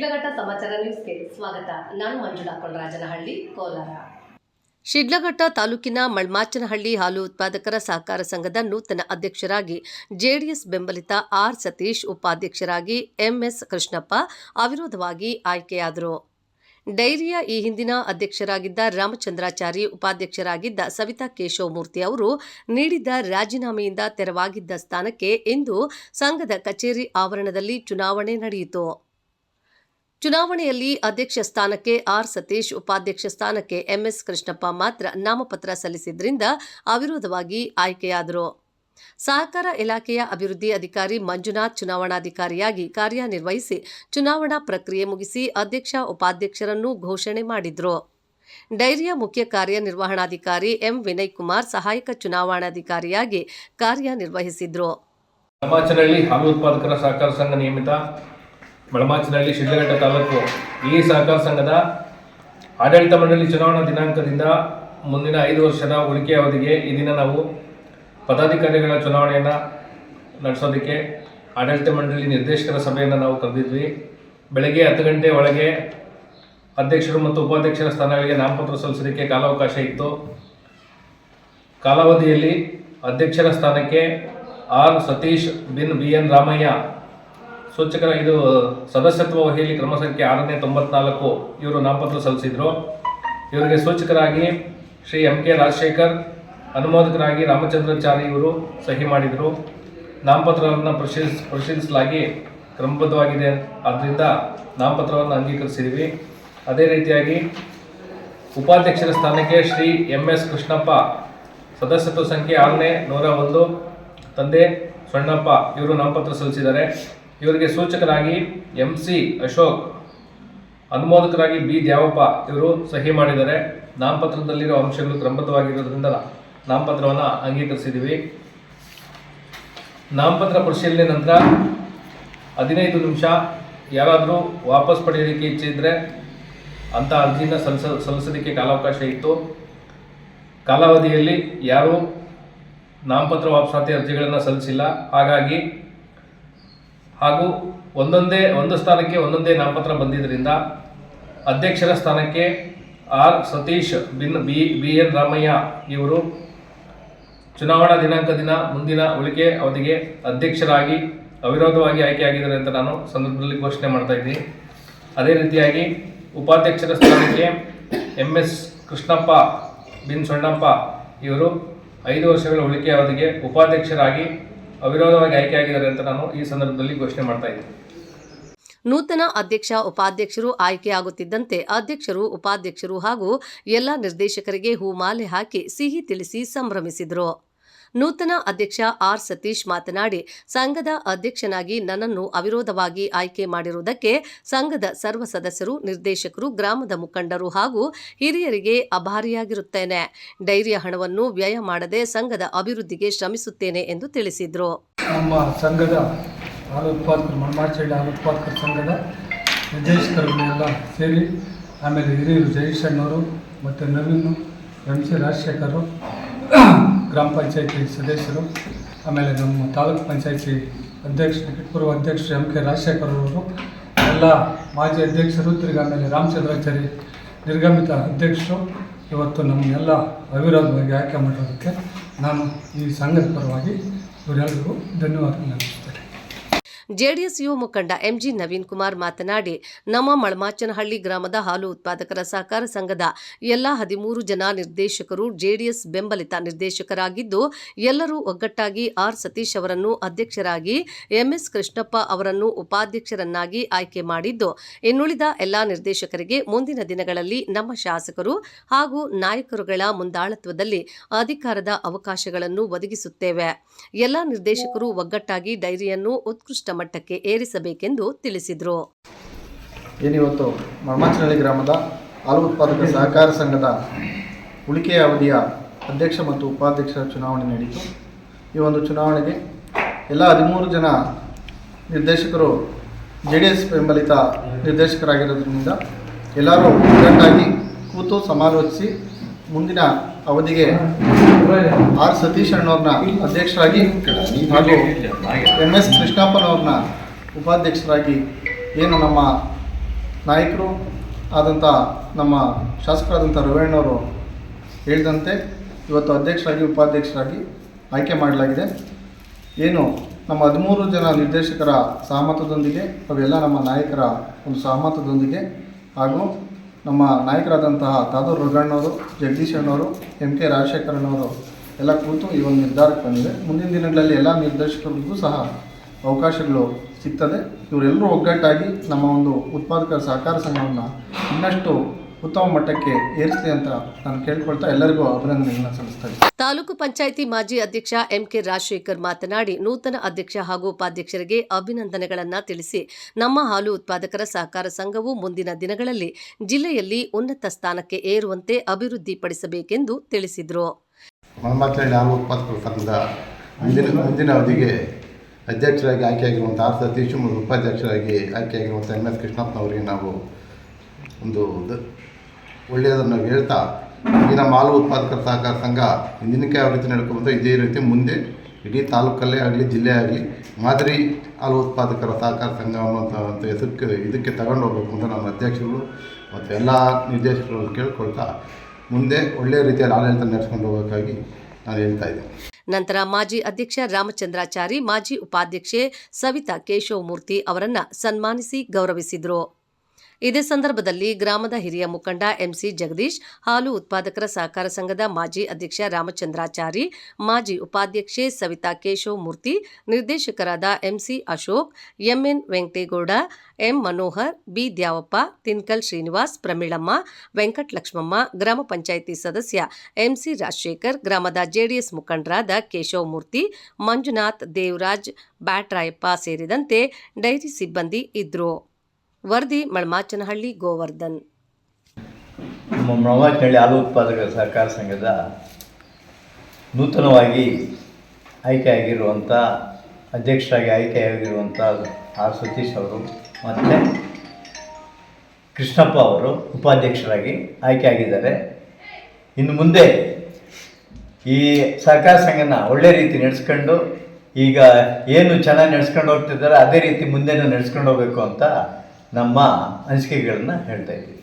ಶಿಡ್ಲಘಟ್ಟ ಸಮಾಚಾರ ನ್ಯೂಸ್ಗೆ ಸ್ವಾಗತ. ನಾನು ಮಂಜುಳಾ ಕೊಂಡರಾಜನಹಳ್ಳಿ, ಕೋಲಾರ. ಶಿಡ್ಲಘಟ್ಟ ತಾಲೂಕಿನ ಮಳ್ಮಾಚನಹಳ್ಳಿ ಹಾಲು ಉತ್ಪಾದಕರ ಸಹಕಾರ ಸಂಘದ ನೂತನ ಅಧ್ಯಕ್ಷರಾಗಿ ಜೆಡಿಎಸ್ ಬೆಂಬಲಿತ ಆರ್ ಸತೀಶ್, ಉಪಾಧ್ಯಕ್ಷರಾಗಿ ಎಂಎಸ್ ಕೃಷ್ಣಪ್ಪ ಅವಿರೋಧವಾಗಿ ಆಯ್ಕೆಯಾದರು. ಡೈರಿಯ ಈ ಹಿಂದಿನ ಅಧ್ಯಕ್ಷರಾಗಿದ್ದ ರಾಮಚಂದ್ರಾಚಾರಿ, ಉಪಾಧ್ಯಕ್ಷರಾಗಿದ್ದ ಸವಿತಾ ಕೇಶವಮೂರ್ತಿ ಅವರು ನೀಡಿದ್ದ ರಾಜೀನಾಮೆಯಿಂದ ತೆರವಾಗಿದ್ದ ಸ್ಥಾನಕ್ಕೆ ಇಂದು ಸಂಘದ ಕಚೇರಿ ಆವರಣದಲ್ಲಿ ಚುನಾವಣೆ ನಡೆಯಿತು. ಚುನಾವಣೆಯಲ್ಲಿ ಅಧ್ಯಕ್ಷ ಸ್ಥಾನಕ್ಕೆ ಆರ್ ಸತೀಶ್, ಉಪಾಧ್ಯಕ್ಷ ಸ್ಥಾನಕ್ಕೆ ಎಂಎಸ್ ಕೃಷ್ಣಪ್ಪ ಮಾತ್ರ ನಾಮಪತ್ರ ಸಲ್ಲಿಸಿದ್ರಿಂದ ಅವಿರೋಧವಾಗಿ ಆಯ್ಕೆಯಾದರು. ಸಹಕಾರ ಇಲಾಖೆಯ ಅಭಿವೃದ್ಧಿ ಅಧಿಕಾರಿ ಮಂಜುನಾಥ್ ಚುನಾವಣಾಧಿಕಾರಿಯಾಗಿ ಕಾರ್ಯನಿರ್ವಹಿಸಿ ಚುನಾವಣಾ ಪ್ರಕ್ರಿಯೆ ಮುಗಿಸಿ ಅಧ್ಯಕ್ಷ, ಉಪಾಧ್ಯಕ್ಷರನ್ನು ಘೋಷಣೆ ಮಾಡಿದ್ರು. ಡೈರಿಯ ಮುಖ್ಯ ಕಾರ್ಯನಿರ್ವಹಣಾಧಿಕಾರಿ ಎಂ ವಿನಯ್ ಕುಮಾರ್ ಸಹಾಯಕ ಚುನಾವಣಾಧಿಕಾರಿಯಾಗಿ ಕಾರ್ಯನಿರ್ವಹಿಸಿದ್ರು. ಮಳಮಾಚನಹಳ್ಳಿ ಹಾಲು ಉತ್ಪಾದಕರ ಸಹಕಾರ ಸಂಘ ನಿಯಮಿತ ಮಳಮಾಚನಹಳ್ಳಿ ಶಿಡ್ಲಘಟ್ಟ ತಾಲೂಕು ಈ ಸಹಕಾರ ಸಂಘದ ಆಡಳಿತ ಮಂಡಳಿ ಚುನಾವಣಾ ದಿನಾಂಕದಿಂದ ಮುಂದಿನ 5 ವರ್ಷದ ಉಳಿಕೆ ಅವಧಿಗೆ ಈ ದಿನ ನಾವು ಪದಾಧಿಕಾರಿಗಳ ಚುನಾವಣೆಯನ್ನು ನಡೆಸೋದಕ್ಕೆ ಆಡಳಿತ ಮಂಡಳಿ ನಿರ್ದೇಶಕರ ಸಭೆಯನ್ನು ನಾವು ಕರೆದಿದ್ವಿ. ಬೆಳಗ್ಗೆ 10 ಗಂಟೆ ಒಳಗೆ ಅಧ್ಯಕ್ಷರು ಮತ್ತು ಉಪಾಧ್ಯಕ್ಷರ ಸ್ಥಾನಗಳಿಗೆ ನಾಮಪತ್ರ ಸಲ್ಲಿಸೋದಕ್ಕೆ ಕಾಲಾವಕಾಶ ಇತ್ತು. ಕಾಲಾವಧಿಯಲ್ಲಿ ಅಧ್ಯಕ್ಷರ ಸ್ಥಾನಕ್ಕೆ ಆರ್ ಸತೀಶ್ ಬಿನ್ BN ರಾಮಯ್ಯ ಇದು ಸದಸ್ಯತ್ವ ವಹಿಯಲ್ಲಿ ಕ್ರಮ ಸಂಖ್ಯೆ 694 ಇವರು ನಾಮಪತ್ರ ಸಲ್ಲಿಸಿದರು. ಇವರಿಗೆ ಸೂಚಕರಾಗಿ ಶ್ರೀ MK ರಾಜಶೇಖರ್, ಅನುಮೋದಕರಾಗಿ ರಾಮಚಂದ್ರಾಚಾರಿ ಇವರು ಸಹಿ ಮಾಡಿದರು. ನಾಮಪತ್ರವನ್ನು ಪರಿಶೀಲಿಸಲಾಗಿ ಕ್ರಮಬದ್ಧವಾಗಿದೆ, ಆದ್ದರಿಂದ ನಾಮಪತ್ರವನ್ನು ಅಂಗೀಕರಿಸಿದ್ದೀವಿ. ಅದೇ ರೀತಿಯಾಗಿ ಉಪಾಧ್ಯಕ್ಷರ ಸ್ಥಾನಕ್ಕೆ ಶ್ರೀ MS ಕೃಷ್ಣಪ್ಪ, ಸದಸ್ಯತ್ವ ಸಂಖ್ಯೆ 601, ತಂದೆ ಸಣ್ಣಪ್ಪ ಇವರು ನಾಮಪತ್ರ ಸಲ್ಲಿಸಿದ್ದಾರೆ. ಇವರಿಗೆ ಸೂಚಕರಾಗಿ MC ಅಶೋಕ್, ಅನುಮೋದಕರಾಗಿ B ದ್ಯಾವಪ್ಪ ಇವರು ಸಹಿ ಮಾಡಿದ್ದಾರೆ. ನಾಮಪತ್ರದಲ್ಲಿರುವ ಅಂಶಗಳು ಕ್ರಮಬದ್ಧವಾಗಿರೋದ್ರಿಂದ ನಾಮಪತ್ರವನ್ನು ಅಂಗೀಕರಿಸಿದ್ದೀವಿ. ನಾಮಪತ್ರ ಪರಿಶೀಲನೆ ನಂತರ 15 ನಿಮಿಷ ಯಾರಾದರೂ ವಾಪಸ್ ಪಡೆಯೋದಕ್ಕೆ ಇಚ್ಛೆ ಇದ್ದರೆ ಅಂಥ ಅರ್ಜಿನ ಸಲ್ಲಿಸೋದಕ್ಕೆ ಕಾಲಾವಕಾಶ ಇತ್ತು. ಕಾಲಾವಧಿಯಲ್ಲಿ ಯಾರೂ ನಾಮಪತ್ರ ವಾಪಸಾತಿ ಅರ್ಜಿಗಳನ್ನು ಸಲ್ಲಿಸಿಲ್ಲ. ಹಾಗೂ ಒಂದು ಸ್ಥಾನಕ್ಕೆ ಒಂದೊಂದೇ ನಾಮಪತ್ರ ಬಂದಿದ್ದರಿಂದ ಅಧ್ಯಕ್ಷರ ಸ್ಥಾನಕ್ಕೆ ಆರ್ ಸತೀಶ್ ಬಿನ್ BN ರಾಮಯ್ಯ ಇವರು ಚುನಾವಣಾ ದಿನಾಂಕದಿಂದ ಮುಂದಿನ ಉಳಿಕೆ ಅವಧಿಗೆ ಅಧ್ಯಕ್ಷರಾಗಿ ಅವಿರೋಧವಾಗಿ ಆಯ್ಕೆಯಾಗಿದ್ದಾರೆ ಅಂತ ನಾನು ಸಂದರ್ಭದಲ್ಲಿ ಘೋಷಣೆ ಮಾಡ್ತಾ ಇದ್ದೀನಿ. ಅದೇ ರೀತಿಯಾಗಿ ಉಪಾಧ್ಯಕ್ಷರ ಸ್ಥಾನಕ್ಕೆ MS ಕೃಷ್ಣಪ್ಪ ಬಿನ್ ಸಣ್ಣಪ್ಪ ಇವರು 5 ವರ್ಷಗಳ ಉಳಿಕೆ ಅವಧಿಗೆ ಉಪಾಧ್ಯಕ್ಷರಾಗಿ ಅವಿರೋಧವಾಗಿ ಆಯ್ಕೆಯಾಗಿದ್ದಾರೆ ಅಂತ ನಾನು ಈ ಸಂದರ್ಭದಲ್ಲಿ ಘೋಷಣೆ ಮಾಡ್ತಾ ಇದ್ದೀನಿ. ನೂತನ ಅಧ್ಯಕ್ಷ, ಉಪಾಧ್ಯಕ್ಷರು ಆಯ್ಕೆಯಾಗುತ್ತಿದ್ದಂತೆ ಅಧ್ಯಕ್ಷರು, ಉಪಾಧ್ಯಕ್ಷರು ಹಾಗೂ ಎಲ್ಲ ನಿರ್ದೇಶಕರಿಗೆ ಹೂಮಾಲೆ ಹಾಕಿ ಸಿಹಿ ತಿಳಿಸಿ ಸಂಭ್ರಮಿಸಿದರು. ನೂತನ ಅಧ್ಯಕ್ಷ ಆರ್ ಸತೀಶ್ ಮಾತನಾಡಿ, ಸಂಘದ ಅಧ್ಯಕ್ಷನಾಗಿ ನನ್ನನ್ನು ಅವಿರೋಧವಾಗಿ ಆಯ್ಕೆ ಮಾಡಿರುವುದಕ್ಕೆ ಸಂಘದ ಸರ್ವ ಸದಸ್ಯರು, ನಿರ್ದೇಶಕರು, ಗ್ರಾಮದ ಮುಖಂಡರು ಹಾಗೂ ಹಿರಿಯರಿಗೆ ಆಭಾರಿಯಾಗಿರುತ್ತೇನೆ. ಡೈರಿಯ ಹಣವನ್ನು ವ್ಯಯ ಮಾಡದೆ ಸಂಘದ ಅಭಿವೃದ್ಧಿಗೆ ಶ್ರಮಿಸುತ್ತೇನೆ ಎಂದು ತಿಳಿಸಿದರು. ನಮ್ಮ ಸಂಘದ ಹಾಲು ಉತ್ಪಾದಕರು, ಮಳಮಾಚನಹಳ್ಳಿ ಹಾಲು ಉತ್ಪಾದಕರ ಸಂಘದ ನಿರ್ದೇಶಕರುಗಳೆಲ್ಲ ಸೇರಿ, ಆಮೇಲೆ ಹಿರಿಯರು ಜಯೇಶಣ್ಣವರು ಮತ್ತು ನವೀನು, MC ರಾಜಶೇಖರು, ಗ್ರಾಮ ಪಂಚಾಯತಿ ಸದಸ್ಯರು, ಆಮೇಲೆ ನಮ್ಮ ತಾಲೂಕು ಪಂಚಾಯತಿ ಪೂರ್ವ ಅಧ್ಯಕ್ಷರು MK ರಾಜಶೇಖರ್ ಅವರು, ಎಲ್ಲ ಮಾಜಿ ಅಧ್ಯಕ್ಷರು, ತಿರುಗಿ ಆಮೇಲೆ ರಾಮಚಂದ್ರಾಚಾರಿ ನಿರ್ಗಮಿತ ಅಧ್ಯಕ್ಷರು ಇವತ್ತು ನಮ್ಮನ್ನೆಲ್ಲ ಅವಿರೋಧವಾಗಿ ಆಯ್ಕೆ ಮಾಡಿರೋದಕ್ಕೆ ನಾನು ಈ ಸಂಘದ ಪರವಾಗಿ ಇವರೆಲ್ಲರಿಗೂ ಧನ್ಯವಾದಗಳು ಅರ್ಪಿಸ್ತೇನೆ. ಜೆಡಿಎಸ್ ಯುವ ಮುಖಂಡ MG ನವೀನ್ ಕುಮಾರ್ ಮಾತನಾಡಿ, ನಮ್ಮ ಮಳಮಾಚನಹಳ್ಳಿ ಗ್ರಾಮದ ಹಾಲು ಉತ್ಪಾದಕರ ಸಹಕಾರ ಸಂಘದ ಎಲ್ಲ 13 ಜನ ನಿರ್ದೇಶಕರು ಜೆಡಿಎಸ್ ಬೆಂಬಲಿತ ನಿರ್ದೇಶಕರಾಗಿದ್ದು, ಎಲ್ಲರೂ ಒಗ್ಗಟ್ಟಾಗಿ ಆರ್ ಸತೀಶ್ ಅವರನ್ನು ಅಧ್ಯಕ್ಷರಾಗಿ, MS ಕೃಷ್ಣಪ್ಪ ಅವರನ್ನು ಉಪಾಧ್ಯಕ್ಷರನ್ನಾಗಿ ಆಯ್ಕೆ ಮಾಡಿದ್ದು, ಇನ್ನುಳಿದ ಎಲ್ಲ ನಿರ್ದೇಶಕರಿಗೆ ಮುಂದಿನ ದಿನಗಳಲ್ಲಿ ನಮ್ಮ ಶಾಸಕರು ಹಾಗೂ ನಾಯಕರುಗಳ ಮುಂದಾಳತ್ವದಲ್ಲಿ ಅಧಿಕಾರದ ಅವಕಾಶಗಳನ್ನು ಒದಗಿಸುತ್ತೇವೆ. ಎಲ್ಲ ನಿರ್ದೇಶಕರು ಒಗ್ಗಟ್ಟಾಗಿ ಡೈರಿಯನ್ನು ಉತ್ಕೃಷ್ಟ ಮಟ್ಟಕ್ಕೆ ಏರಿಸಬೇಕೆಂದು ತಿಳಿಸಿದರು. ಏನಿವತ್ತು ಮಳಮಾಚನಹಳ್ಳಿ ಗ್ರಾಮದ ಹಾಲು ಉತ್ಪಾದಕ ಸಹಕಾರ ಸಂಘದ ಉಳಿಕೆಯ ಅವಧಿಯ ಅಧ್ಯಕ್ಷ ಮತ್ತು ಉಪಾಧ್ಯಕ್ಷರ ಚುನಾವಣೆ ನಡೆಯಿತು. ಈ ಒಂದು ಚುನಾವಣೆಗೆ ಎಲ್ಲ 13 ಜನ ನಿರ್ದೇಶಕರು JDS ಬೆಂಬಲಿತ ನಿರ್ದೇಶಕರಾಗಿರೋದ್ರಿಂದ ಎಲ್ಲರೂ ಒಗ್ಗಟ್ಟಾಗಿ ಕೂತು ಸಮಾಲೋಚಿಸಿ ಮುಂದಿನ ಅವಧಿಗೆ ಆರ್ ಸತೀಶ್ ಅಣ್ಣವ್ರನ್ನ ಅಧ್ಯಕ್ಷರಾಗಿ ಹಾಗೂ MS ಕೃಷ್ಣಪ್ಪನವ್ರನ್ನ ಉಪಾಧ್ಯಕ್ಷರಾಗಿ ಏನು ನಮ್ಮ ನಾಯಕರು ಆದಂಥ ನಮ್ಮ ಶಾಸಕರಾದಂಥ ರವಣ್ಣವರು ಹೇಳಿದಂತೆ ಇವತ್ತು ಅಧ್ಯಕ್ಷರಾಗಿ ಉಪಾಧ್ಯಕ್ಷರಾಗಿ ಆಯ್ಕೆ ಮಾಡಲಾಗಿದೆ. ಏನು ನಮ್ಮ 13 ಜನ ನಿರ್ದೇಶಕರ ಸಹಮತದೊಂದಿಗೆ ಅವೆಲ್ಲ ನಮ್ಮ ನಾಯಕರ ಒಂದು ಸಹಮತದೊಂದಿಗೆ ಹಾಗೂ ನಮ್ಮ ನಾಯಕರಾದಂತಹ ತಾದೂರು ರಘಣ್ಣವರು, ಜಗದೀಶ್ ಅಣ್ಣವರು, ಎಂ ಕೆ ರಾಜಶೇಖರಣ್ಣವರು ಎಲ್ಲ ಕೂತು ಈ ಒಂದು ನಿರ್ಧಾರಕ್ಕೆ ಬಂದಿದೆ. ಮುಂದಿನ ದಿನಗಳಲ್ಲಿ ಎಲ್ಲ ನಿರ್ದೇಶಕರಿಗೂ ಸಹ ಅವಕಾಶಗಳು ಸಿಗ್ತದೆ. ಇವರೆಲ್ಲರೂ ಒಗ್ಗಟ್ಟಾಗಿ ನಮ್ಮ ಒಂದು ಉತ್ಪಾದಕರ ಸಹಕಾರ ಸಂಘವನ್ನು ಇನ್ನಷ್ಟು ಉತ್ತಮ ಮಟ್ಟಕ್ಕೆ ಏರಿಸಲಿ ಅಂತ ನಾನು ಕೇಳ್ಕೊಳ್ತಾ ಎಲ್ಲರಿಗೂ ಅಭಿನಂದನೆಗಳನ್ನು ಸಲ್ಲಿಸ್ತಾ ಇದ್ದೀನಿ. ತಾಲೂಕು ಪಂಚಾಯಿತಿ ಮಾಜಿ ಅಧ್ಯಕ್ಷ ಎಂಕೆ ರಾಜಶೇಖರ್ ಮಾತನಾಡಿ, ನೂತನ ಅಧ್ಯಕ್ಷ ಹಾಗೂ ಉಪಾಧ್ಯಕ್ಷರಿಗೆ ಅಭಿನಂದನೆಗಳನ್ನು ತಿಳಿಸಿ ನಮ್ಮ ಹಾಲು ಉತ್ಪಾದಕರ ಸಹಕಾರ ಸಂಘವು ಮುಂದಿನ ದಿನಗಳಲ್ಲಿ ಜಿಲ್ಲೆಯಲ್ಲಿ ಉನ್ನತ ಸ್ಥಾನಕ್ಕೆ ಏರುವಂತೆ ಅಭಿವೃದ್ಧಿಪಡಿಸಬೇಕೆಂದು ತಿಳಿಸಿದರು. ಮಳಮಾಚನಹಳ್ಳಿ ಹಾಲು ಉತ್ಪಾದಕರ ಸಂಘದ ಮುಂದಿನ ಅವಧಿಗೆ ಅಧ್ಯಕ್ಷರಾಗಿ ಆಯ್ಕೆಯಾಗಿರುವಂಥ ಆರ್ ಸತೀಶ್ ಮತ್ತು ಉಪಾಧ್ಯಕ್ಷರಾಗಿ ಆಯ್ಕೆಯಾಗಿರುವಂಥ MS ಕೃಷ್ಣಪ್ಪನವರಿಗೆ ನಾವು ಒಂದು ಒಳ್ಳೆಯದನ್ನು ಹೇಳ್ತಾ, ಈ ನಮ್ಮ ಹಾಲು ಉತ್ಪಾದಕರ ಸಹಕಾರ ಸಂಘ ಹಿಂದಿನಕ್ಕೆ ಯಾವ ರೀತಿ ನಡ್ಕೊಬೋದು ಇದೇ ರೀತಿ ಮುಂದೆ ಇಡೀ ತಾಲೂಕಲ್ಲೇ ಆಗಲಿ ಜಿಲ್ಲೆ ಆಗಲಿ ಮಾದರಿ ಹಾಲು ಉತ್ಪಾದಕರ ಸಹಕಾರ ಸಂಘ ಅನ್ನುವಂಥ ಇದಕ್ಕೆ ತಗೊಂಡು ಹೋಗ್ಬೇಕು ಅಂತ ನಮ್ಮ ಅಧ್ಯಕ್ಷರು ಮತ್ತು ಎಲ್ಲ ನಿರ್ದೇಶಕರು ಕೇಳ್ಕೊಳ್ತಾ ಮುಂದೆ ಒಳ್ಳೆಯ ರೀತಿಯಲ್ಲಿ ಆಡಳಿತ ನಡೆಸ್ಕೊಂಡು ಹೋಗೋಕ್ಕಾಗಿ ನಾನು ಹೇಳ್ತಾ ಇದ್ದೀನಿ. ನಂತರ ಮಾಜಿ ಅಧ್ಯಕ್ಷ ರಾಮಚಂದ್ರಾಚಾರಿ, ಮಾಜಿ ಉಪಾಧ್ಯಕ್ಷೆ ಸವಿತಾ ಕೇಶವಮೂರ್ತಿ ಅವರನ್ನ ಸನ್ಮಾನಿಸಿ ಗೌರವಿಸಿದರು. ಇದೇ ಸಂದರ್ಭದಲ್ಲಿ ಗ್ರಾಮದ ಹಿರಿಯ ಮುಖಂಡ MC ಜಗದೀಶ್, ಹಾಲು ಉತ್ಪಾದಕರ ಸಹಕಾರ ಸಂಘದ ಮಾಜಿ ಅಧ್ಯಕ್ಷ ರಾಮಚಂದ್ರಾಚಾರಿ, ಮಾಜಿ ಉಪಾಧ್ಯಕ್ಷೆ ಸವಿತಾ ಕೇಶವಮೂರ್ತಿ, ನಿರ್ದೇಶಕರಾದ MC Ashok, MN Venkategowda, M Manohar, B Dyavappa, ತಿನ್ಕಲ್ Srinivas, ಪ್ರಮೀಳಮ್ಮ, Venkatalakshmamma, ಗ್ರಾಮ ಪಂಚಾಯಿತಿ ಸದಸ್ಯ MC ರಾಜಶೇಖರ್, ಗ್ರಾಮದ JDS ಮುಖಂಡರಾದ ಕೇಶವಮೂರ್ತಿ, ಮಂಜುನಾಥ್, ದೇವರಾಜ್, ಬ್ಯಾಟ್ರಾಯಪ್ಪ ಸೇರಿದಂತೆ ಡೈರಿ ಸಿಬ್ಬಂದಿ ಇದ್ದರು. ವರದಿ ಮಳಮಾಚನಹಳ್ಳಿ ಗೋವರ್ಧನ್. ನಮ್ಮ ಮಳಮಾಚನಹಳ್ಳಿ ಹಾಲು ಉತ್ಪಾದಕರ ಸಹಕಾರ ಸಂಘದ ನೂತನವಾಗಿ ಆಯ್ಕೆಯಾಗಿರುವಂಥ ಅಧ್ಯಕ್ಷರಾಗಿ ಆಯ್ಕೆಯಾಗಿರುವಂಥ ಆರ್ ಸತೀಶ್ ಅವರು ಮತ್ತು ಕೃಷ್ಣಪ್ಪ ಅವರು ಉಪಾಧ್ಯಕ್ಷರಾಗಿ ಆಯ್ಕೆಯಾಗಿದ್ದಾರೆ. ಇನ್ನು ಮುಂದೆ ಈ ಸಹಕಾರ ಸಂಘನ ಒಳ್ಳೆ ರೀತಿ ನಡೆಸ್ಕೊಂಡು, ಈಗ ಏನು ಚೆನ್ನಾಗಿ ನಡೆಸ್ಕೊಂಡು ಹೋಗ್ತಿದ್ದಾರೆ ಅದೇ ರೀತಿ ಮುಂದೆನೂ ನಡೆಸ್ಕೊಂಡು ಹೋಗಬೇಕು ಅಂತ ನಮ್ಮ ಅನಿಸಿಕೆಗಳನ್ನು ಹೇಳ್ತಾ ಇದ್ದೀವಿ.